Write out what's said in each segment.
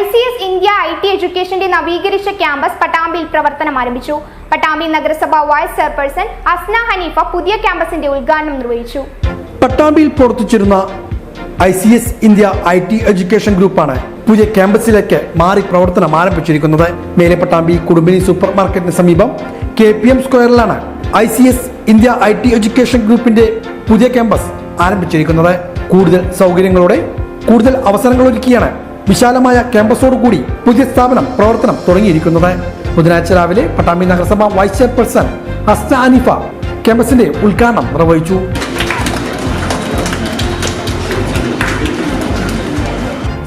ICS India IT എഡ്യൂക്കേഷന്റെ നവീകരിച്ച campus പട്ടാമ്പിയിൽ പ്രവർത്തനം ആരംഭിച്ചു. പട്ടാമ്പി നഗരസഭ വൈസ് ചെയർപേഴ്സൺ അസ്ന ഹനീഫ പുതിയ ക്യാമ്പസിന്റെ ഉദ്ഘാടനം നിർവഹിച്ചു. പട്ടാമ്പിയിൽ പ്രവർത്തിച്ചിരുന്ന ICS ഇന്ത്യ IT എഡ്യൂക്കേഷൻ ഗ്രൂപ്പാണ് പുതിയ ക്യാമ്പസിലേക്ക് മാറി പ്രവർത്തനം ആരംഭിച്ചിരിക്കുന്നത്. മേലെ പട്ടാമ്പി കുടുംബിനി സൂപ്പർ മാർക്കറ്റിന് സമീപം KPM സ്ക്വയറിലാണ് ICS India IT education ഗ്രൂപ്പിന്റെ പുതിയ ക്യാമ്പസ് ആരംഭിച്ചിരിക്കുന്നത്. കൂടുതൽ സൗകര്യങ്ങളോടെ കൂടുതൽ അവസരങ്ങളൊരുക്കിയാണ് വിശാലമായ ക്യാമ്പസോടുകൂടി പുതിയ സ്ഥാപനം പ്രവർത്തനം തുടങ്ങിയിരിക്കുന്നത്. ബുധനാഴ്ച രാവിലെ പട്ടാമ്പി നഗരസഭ വൈസ് ചെയർപേഴ്സൺ അസ്ന ഹനീഫ ക്യാമ്പസിന്റെ ഉദ്ഘാടനം നിർവഹിച്ചു.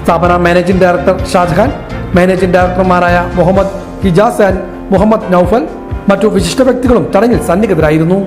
സ്ഥാപന മാനേജിംഗ് ഡയറക്ടർ ഷാജഹാൻ, മാനേജിംഗ് ഡയറക്ടർമാരായ മുഹമ്മദ് ഹിജാസ് ആൻഡ് മുഹമ്മദ് നൌഫൽ മറ്റു വിശിഷ്ട വ്യക്തികളും ചടങ്ങിൽ സന്നിഹിതരായിരുന്നു.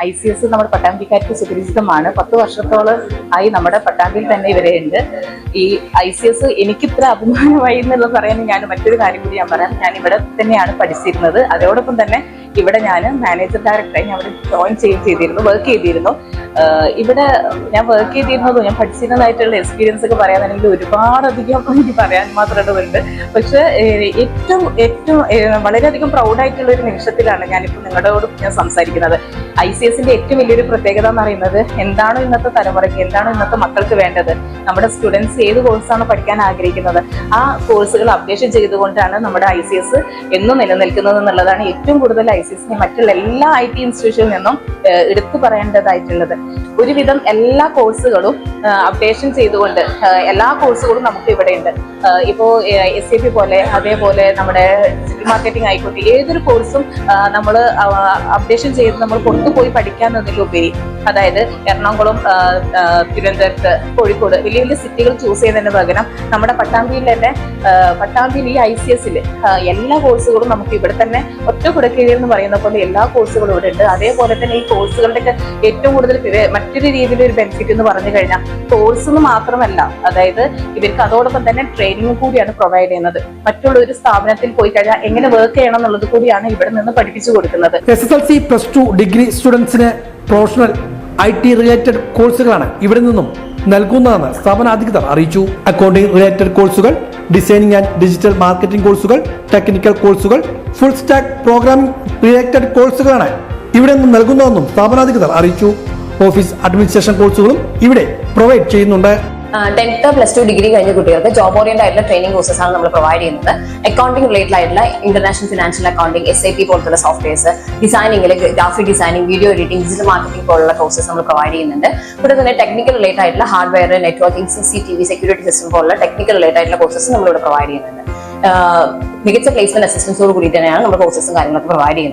ICS നമ്മുടെ പട്ടാമ്പിക്കാർക്ക് സുപരിചിതമാണ്. 10 വർഷത്തോളം ആയി നമ്മുടെ പട്ടാമ്പിയിൽ തന്നെ ഇവരുണ്ട്. ഈ ICS എനിക്ക് ഇത്ര അഭിമാനമായി എന്നുള്ളത് പറയാൻ ഞാൻ മറ്റൊരു കാര്യം കൂടി ഞാൻ പറയാം. ഞാൻ ഇവിടെ തന്നെയാണ് പഠിച്ചിരുന്നത്. അതോടൊപ്പം തന്നെ ഇവിടെ ഞാൻ മാനേജർ ഡയറക്ടറായി ഞാൻ അവിടെ ജോയിൻ ചെയ്തിരുന്നു, വർക്ക് ചെയ്തിരുന്നു. ഇവിടെ ഞാൻ വർക്ക് ചെയ്തിരുന്നതും ഞാൻ പഠിച്ചിരുന്നതായിട്ടുള്ള എക്സ്പീരിയൻസ് ഒക്കെ പറയാനാണെങ്കിൽ ഒരുപാടധികം എനിക്ക് പറയാൻ മാത്രമുണ്ട്. പക്ഷെ ഏറ്റവും വളരെയധികം പ്രൗഡായിട്ടുള്ള ഒരു നിമിഷത്തിലാണ് ഞാനിപ്പോൾ നിങ്ങളോട് ഞാൻ സംസാരിക്കുന്നത്. ICSന്റെ ഏറ്റവും വലിയൊരു പ്രത്യേകത എന്ന് പറയുന്നത് എന്താണോ ഇന്നത്തെ തലമുറയ്ക്ക്, എന്താണോ ഇന്നത്തെ മക്കൾക്ക് വേണ്ടത്, നമ്മുടെ സ്റ്റുഡൻസ് ഏത് കോഴ്സാണ് പഠിക്കാൻ ആഗ്രഹിക്കുന്നത്, ആ കോഴ്സുകൾ അപ്ഡേഷൻ ചെയ്തുകൊണ്ടാണ് നമ്മുടെ ICS എന്നും നിലനിൽക്കുന്നത് എന്നുള്ളതാണ് ഏറ്റവും കൂടുതൽ ICSനെ മറ്റുള്ള എല്ലാ IT ഇൻസ്റ്റിറ്റ്യൂഷനിൽ നിന്നും എടുത്തു പറയേണ്ടതായിട്ടുള്ളത്. ഒരുവിധം എല്ലാ കോഴ്സുകളും അപ്ഡേഷൻ ചെയ്തുകൊണ്ട് എല്ലാ കോഴ്സുകളും നമുക്ക് ഇവിടെ ഉണ്ട്. ഇപ്പോ SAP പോലെ, അതേപോലെ നമ്മുടെ ഡിജിറ്റൽ മാർക്കറ്റിംഗ് ആയിക്കോട്ടെ, ഏതൊരു കോഴ്സും നമ്മൾ അപ്ഡേഷൻ ചെയ്ത് നമ്മൾ പുറത്തുപോയി പഠിക്കാന്നതിലുപരി, അതായത് എറണാകുളം, തിരുവനന്തപുരത്ത്, കോഴിക്കോട് വലിയ വലിയ സിറ്റികൾ ചൂസ് ചെയ്യുന്നതിന് പകരം നമ്മുടെ പട്ടാമ്പിയിൽ തന്നെ, പട്ടാമ്പിയിൽ ഈ ICSൽ എല്ലാ കോഴ്സുകളും നമുക്ക് ഇവിടെ തന്നെ ഒറ്റ കുടക്കീഴിൽ എന്ന് പറയുന്ന പോലെ എല്ലാ കോഴ്സുകളും ഇവിടെ ഉണ്ട്. അതേപോലെ തന്നെ ഈ കോഴ്സുകളുടെയൊക്കെ ഏറ്റവും കൂടുതൽ മറ്റൊരു രീതിയിലൊരു ബെനിഫിറ്റ് എന്ന് പറഞ്ഞു കഴിഞ്ഞാൽ കോഴ്സ് എന്ന് മാത്രമല്ല, അതായത് ഇവർക്ക് അതോടൊപ്പം തന്നെ ട്രെയിനിങ് കൂടിയാണ് പ്രൊവൈഡ് ചെയ്യുന്നത്. മറ്റുള്ള ഒരു സ്ഥാപനത്തിൽ പോയി കഴിഞ്ഞാൽ എങ്ങനെ വർക്ക് ചെയ്യണം എന്നുള്ളത് കൂടിയാണ് ഇവിടെ നിന്ന് പഠിപ്പിച്ചു കൊടുക്കുന്നത്. SSLC, +2 ഡിഗ്രി സ്റ്റുഡൻസിന് പ്രൊഫഷണൽ IT റിലേറ്റഡ് കോഴ്സുകളാണ് ഇവിടെ നിന്നും നൽകുന്നതെന്ന് സ്ഥാപന അധികൃതർ അറിയിച്ചു. അക്കൗണ്ടിംഗ് റിലേറ്റഡ് കോഴ്സുകൾ, ഡിസൈനിങ് ആൻഡ് ഡിജിറ്റൽ മാർക്കറ്റിംഗ് കോഴ്സുകൾ, ടെക്നിക്കൽ കോഴ്സുകൾ, ഫുൾ സ്റ്റാക്ക് പ്രോഗ്രാമിംഗ് റിലേറ്റഡ് കോഴ്സുകളാണ് ഇവിടെ നിന്നും നൽകുന്നതെന്നും സ്ഥാപനാധികൃതർ അറിയിച്ചു. ഓഫീസ് അഡ്മിനിസ്ട്രേഷൻ കോഴ്സുകളും ഇവിടെ പ്രൊവൈഡ് ചെയ്യുന്നുണ്ട്. 10th +2 ഡിഗ്രി കഴിഞ്ഞ കുട്ടികൾക്ക് ജോബ് ഓറിയന്റഡ് ആയിട്ടുള്ള ട്രെയിനിങ് കോഴ്സസ് ആണ് നമ്മൾ പ്രൊവൈഡ് ചെയ്യുന്നത്. അക്കൗണ്ടിംഗ് റിലേറ്റഡ് ആയിട്ടുള്ള ഇന്റർനാഷണൽ ഫിനാൻഷ്യൽ അക്കൗണ്ടിംഗ്, SAP പോലത്തുള്ള സോഫ്റ്റ്വെയർസ്, ഡിസൈനിങ്ങിൽ graphic designing, video editing, digital marketing പോലുള്ള കോഴ്സസ് നമ്മൾ പ്രൊവൈഡ് ചെയ്യുന്നുണ്ട്. കൂടെ തന്നെ ടെക്നിക്കൽ റിലേറ്റഡ് ആയിട്ടുള്ള hardware, networking, CCTV, security system പോലുള്ള ടെക്നിക്കൽ റിലേറ്റഡ് ആയിട്ടുള്ള കോഴ്സസ് നമ്മൾ ഇവിടെ പ്രൊവൈഡ് ചെയ്യുന്നുണ്ട്. മികച്ച പ്ലേസ്മെന്റ് അസിസ്റ്റൻസോട് കൂടി തന്നെയാണ് നമ്മൾ കോഴ്സസും കാര്യങ്ങളൊക്കെ പ്രൊവൈഡ് ചെയ്യുന്നത്.